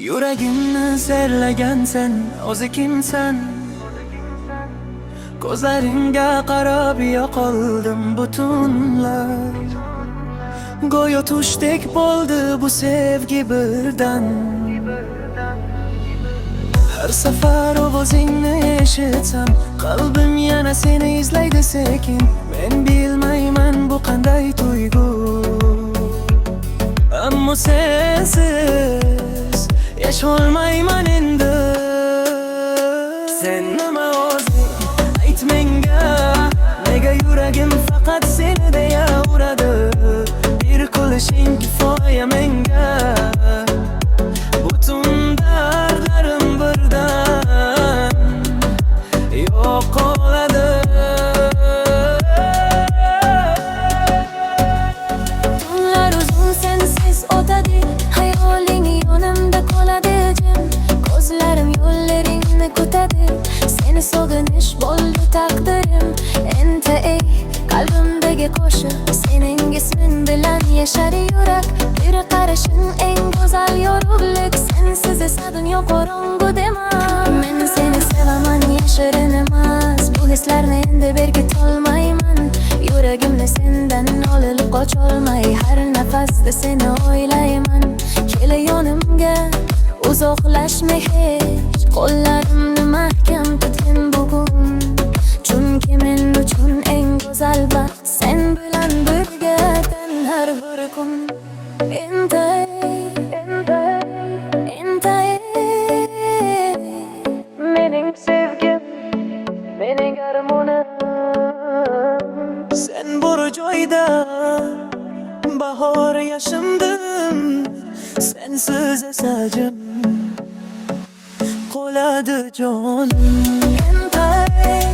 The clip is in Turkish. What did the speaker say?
Yüreğimni serlagan sen, o'zi kimsan? Ko'zlaringga qarab yo'qoldim butunlay. Go'yo tushdek bo'ldi bu sevgi birdan. Her safar ovozingni eshitsam, qalbim yana seni izlaydi sekin. Men bilmayman bu qanday tuyg'u, ammo sensiz yasholmayman endi. Sen nima o'zing ayt menga, nega yuragim faqat seni deya uradi? Bir kulishing kifoya menga, butun dardlarim birdan yo'q oladi. Tunlar uzun sensiz o'tadi, hayoling yonimda qoladi jim. Ko'zlarim yo'llaringni kutadi, seni sog'inish bo'ldi taqdirim. Endi ey qalbimdagi qo'shiq, sening ismin bilan yashar yurak. Bir qarashing eng go'zal yorug'lik, sensiz esa dunyo qorong'u dema. Men seni sevaman, yashirin emas, bu hislarni endi berkitolmayman. Yuragimni sendan olib qocholmay, har nafasda seni o'ylayman. Kel yonimga, uzoqlashma hech, qo'llarimni mahkam tutgin bugun. Chunki men uchun eng go'zal baxt sen bilan birga har bir kun. Intay, mening sevgim, mening armonim. Sen bor joyda bahor yashimdim, sensiz esa jim qoladi jonim. Intay,